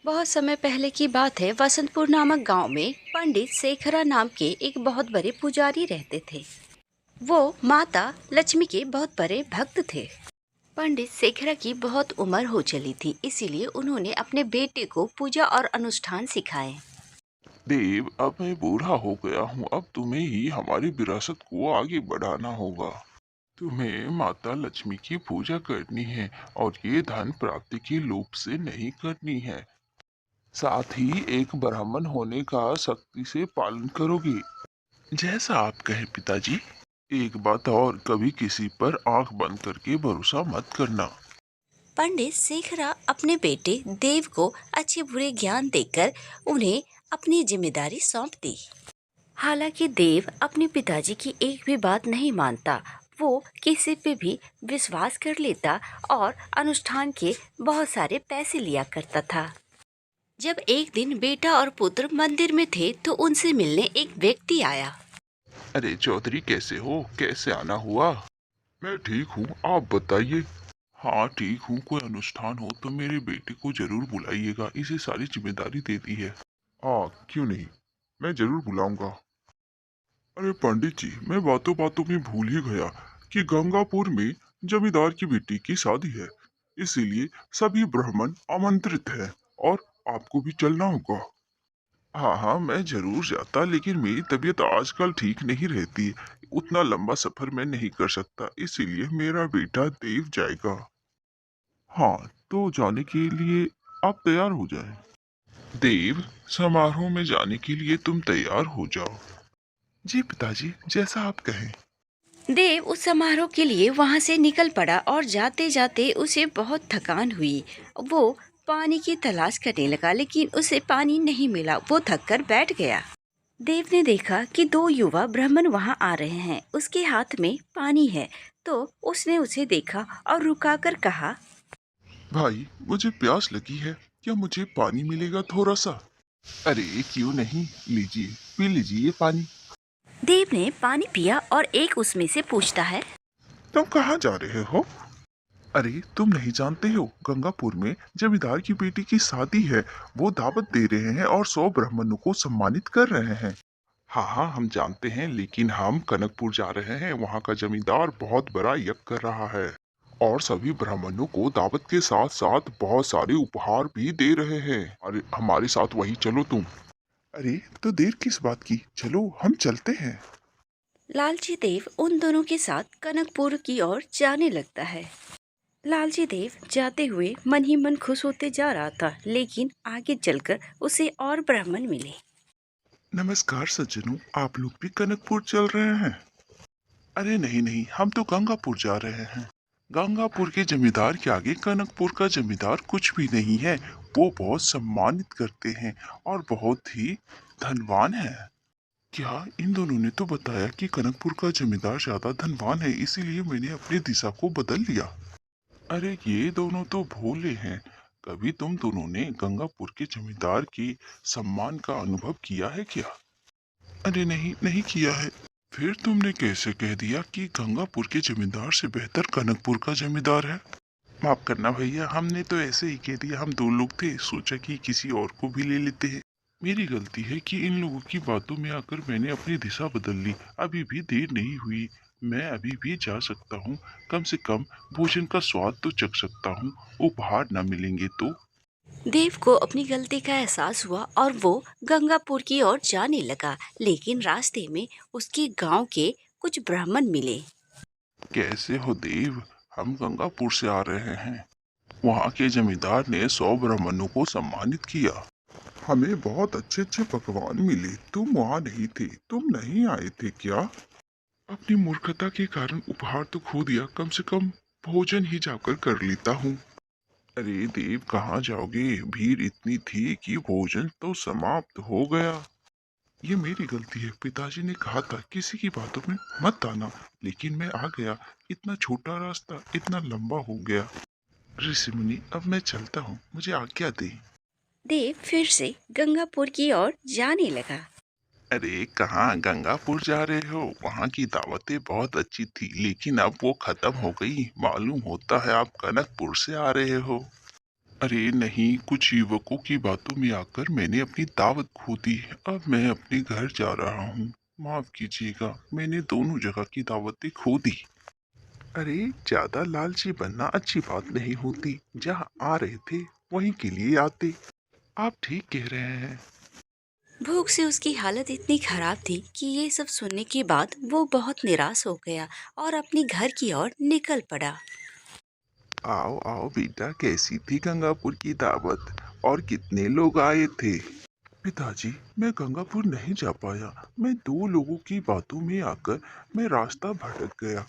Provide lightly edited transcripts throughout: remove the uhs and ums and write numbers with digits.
बहुत समय पहले की बात है। वसंतपुर नामक गांव में पंडित शेखरा नाम के एक बहुत बड़े पुजारी रहते थे। वो माता लक्ष्मी के बहुत बड़े भक्त थे। पंडित शेखरा की बहुत उम्र हो चली थी, इसीलिए उन्होंने अपने बेटे को पूजा और अनुष्ठान सिखाए। देव, अब मैं बूढ़ा हो गया हूँ। अब तुम्हें ही हमारी विरासत को आगे बढ़ाना होगा। तुम्हें माता लक्ष्मी की पूजा करनी है और ये धन प्राप्ति के लोभ से नहीं करनी है। साथ ही एक ब्राह्मण होने का सख्ती से पालन करोगे। जैसा आप कहें पिताजी। एक बात और, कभी किसी पर आंख बंद करके भरोसा मत करना। पंडित शेखरा अपने बेटे देव को अच्छे बुरे ज्ञान देकर उन्हें अपनी जिम्मेदारी सौंप दी। हालांकि देव अपने पिताजी की एक भी बात नहीं मानता। वो किसी पे भी विश्वास कर लेता और अनुष्ठान के बहुत सारे पैसे लिया करता था। जब एक दिन बेटा और पुत्र मंदिर में थे तो उनसे मिलने एक व्यक्ति आया। अरे चौधरी, कैसे हो? कैसे आना हुआ? मैं ठीक हूँ, आप बताइए। हाँ ठीक हूँ। कोई अनुष्ठान हो तो मेरे बेटे को जरूर बुलाइएगा, इसे सारी जिम्मेदारी दे दी है। हाँ, क्यों नहीं, मैं जरूर बुलाऊंगा। अरे पंडित जी, मैं बातों बातों में भूल ही गया कि गंगापुर में जमींदार की बेटी की शादी है। इसीलिए सभी ब्राह्मण आमंत्रित हैं और आपको भी चलना होगा। हाँ हाँ, मैं जरूर जाता, लेकिन मेरी तबीयत आजकल ठीक नहीं रहती। उतना लंबा सफर मैं नहीं कर सकता, इसीलिए मेरा बेटा देव जाएगा। हाँ, तो जाने के लिए आप तैयार हो जाएं। देव, समारोह में जाने के लिए तुम तैयार हो जाओ। जी पिताजी, जैसा आप कहें। देव उस समारोह के लिए वहां से निकल पड़ा और जाते जाते उसे बहुत थकान हुई। वो पानी की तलाश करने लगा, लेकिन उसे पानी नहीं मिला। वो थक कर बैठ गया। देव ने देखा कि दो युवा ब्राह्मण वहां आ रहे हैं। उसके हाथ में पानी है, तो उसने उसे देखा और रुकाकर कहा, भाई, मुझे प्यास लगी है, क्या मुझे पानी मिलेगा थोड़ा सा? अरे क्यों नहीं, लीजिए, पी लीजिए ये पानी। देव ने पानी पिया और एक उसमें से पूछता है, तुम कहाँ जा रहे हो? अरे तुम नहीं जानते हो, गंगापुर में जमींदार की बेटी की शादी है। वो दावत दे रहे हैं और 100 ब्राह्मणों को सम्मानित कर रहे हैं। हाँ हाँ, हम जानते हैं, लेकिन हम कनकपुर जा रहे हैं। वहाँ का जमींदार बहुत बड़ा यज्ञ कर रहा है और सभी ब्राह्मणों को दावत के साथ साथ बहुत सारे उपहार भी दे रहे हैं। अरे हमारे साथ वही चलो तुम। अरे तो देर किस बात की, चलो हम चलते हैं। लालची देव उन दोनों के साथ कनकपुर की ओर जाने लगता है। लालची देव जाते हुए मन ही मन खुश होते जा रहा था, लेकिन आगे चलकर उसे और ब्राह्मण मिले। नमस्कार सज्जनों, आप लोग भी कनकपुर चल रहे हैं? अरे नहीं नहीं, हम तो गंगापुर जा रहे हैं। गंगापुर के जमींदार के आगे कनकपुर का जमींदार कुछ भी नहीं है। वो बहुत सम्मानित करते हैं और बहुत ही धनवान है। क्या इन दोनों ने तो बताया कि कनकपुर का जमींदार ज्यादा धनवान है, इसीलिए मैंने अपनी दिशा को बदल लिया। अरे ये दोनों तो भोले हैं। कभी तुम दोनों ने गंगापुर के जमींदार के सम्मान का अनुभव किया है क्या? अरे नहीं, नहीं किया है। फिर तुमने कैसे कह दिया कि गंगापुर के जमींदार से बेहतर कनकपुर का जमींदार है? माफ करना भैया, हमने तो ऐसे ही कह दिया। हम दो लोग थे, सोचा कि किसी और को भी ले लेते हैं। मेरी गलती है कि इन लोगों की बातों में आकर मैंने अपनी दिशा बदल ली। अभी भी देर नहीं हुई, मैं अभी भी जा सकता हूँ। कम से कम भोजन का स्वाद तो चख सकता हूँ। उपहार न मिलेंगे तो। देव को अपनी गलती का एहसास हुआ और वो गंगापुर की ओर जाने लगा, लेकिन रास्ते में उसके गांव के कुछ ब्राह्मण मिले। कैसे हो देव? हम गंगापुर से आ रहे हैं। वहाँ के जमींदार ने 100 ब्राह्मणों को सम्मानित किया। हमें बहुत अच्छे अच्छे पकवान मिले। तुम वहाँ नहीं थे, तुम नहीं आए थे क्या? अपनी मूर्खता के कारण उपहार तो खो दिया, कम से कम भोजन ही जाकर कर लेता हूँ। अरे देव, कहाँ जाओगे? भीड़ इतनी थी कि भोजन तो समाप्त हो गया। ये मेरी गलती है। पिताजी ने कहा था किसी की बातों में मत आना, लेकिन मैं आ गया। इतना छोटा रास्ता इतना लंबा हो गया। ऋषि मुनि, अब मैं चलता हूँ, मुझे आज्ञा दे। देव फिर से गंगापुर की ओर जाने लगा। अरे कहाँ गंगापुर जा रहे हो? वहाँ की दावतें बहुत अच्छी थी, लेकिन अब वो खत्म हो गई। मालूम होता है आप कनकपुर से आ रहे हो। अरे नहीं, कुछ युवकों की बातों में आकर मैंने अपनी दावत खो दी। अब मैं अपने घर जा रहा हूँ। माफ कीजिएगा, मैंने दोनों जगह की दावतें खो दी। अरे, ज्यादा लालची बनना अच्छी बात नहीं होती। जहाँ आ रहे थे वहीं के लिए आते। आप ठीक कह रहे हैं। भूख से उसकी हालत इतनी खराब थी कि ये सब सुनने के बाद वो बहुत निराश हो गया और अपने घर की ओर निकल पड़ा। आओ आओ बेटा, कैसी थी गंगापुर की दावत और कितने लोग आए थे? पिताजी, मैं गंगापुर नहीं जा पाया। मैं दो लोगों की बातों में आकर मैं रास्ता भटक गया।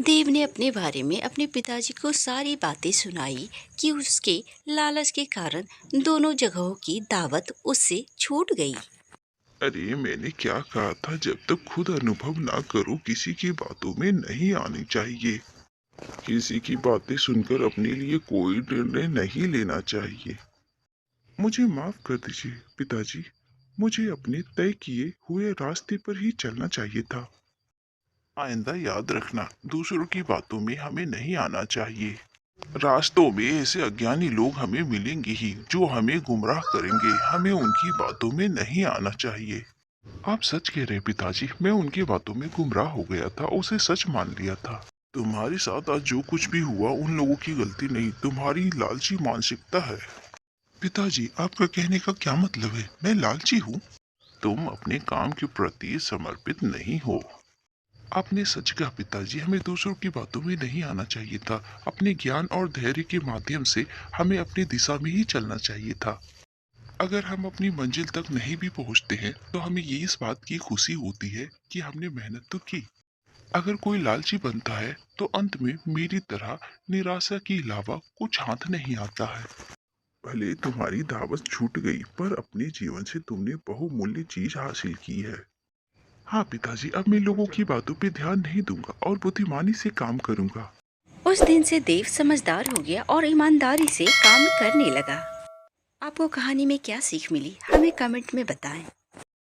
देव ने अपने बारे में अपने पिताजी को सारी बातें सुनाई कि उसके लालच के कारण दोनों जगहों की दावत उससे छूट गई। अरे, मैंने क्या कहा था, जब तक खुद अनुभव ना करो किसी की बातों में नहीं आनी चाहिए। किसी की बातें सुनकर अपने लिए कोई निर्णय नहीं लेना चाहिए। मुझे माफ कर दीजिए पिताजी। मुझे अपने तय किए हुए रास्ते पर ही चलना चाहिए था। आइंदा याद रखना, दूसरों की बातों में हमें नहीं आना चाहिए। रास्तों में ऐसे अज्ञानी लोग हमें मिलेंगे ही जो हमें गुमराह करेंगे। हमें उनकी बातों में नहीं आना चाहिए। आप सच कह रहे हैं पिताजी, मैं उनकी बातों में गुमराह हो गया था, उसे सच मान लिया था। तुम्हारे साथ आज जो कुछ भी हुआ उन लोगों की गलती नहीं, तुम्हारी लालची मानसिकता है। पिताजी, आपका कहने का क्या मतलब है? मैं लालची हूँ? तुम अपने काम के प्रति समर्पित नहीं हो। आपने सच कहा पिताजी, हमें दूसरों की बातों में नहीं आना चाहिए था। अपने ज्ञान और धैर्य के माध्यम से हमें अपनी दिशा में ही चलना चाहिए था। अगर हम अपनी मंजिल तक नहीं भी पहुंचते हैं तो हमें ये इस बात की खुशी होती है कि हमने मेहनत तो की। अगर कोई लालची बनता है तो अंत में मेरी तरह निराशा के अलावा कुछ हाथ नहीं आता है। भले तुम्हारी दावत छूट गई, पर अपने जीवन से तुमने बहुमूल्य चीज हासिल की है। हाँ पिताजी, अब मैं लोगों की बातों पे ध्यान नहीं दूंगा और बुद्धिमानी से काम करूंगा। उस दिन से देव समझदार हो गया और ईमानदारी से काम करने लगा। आपको कहानी में क्या सीख मिली, हमें कमेंट में बताएं।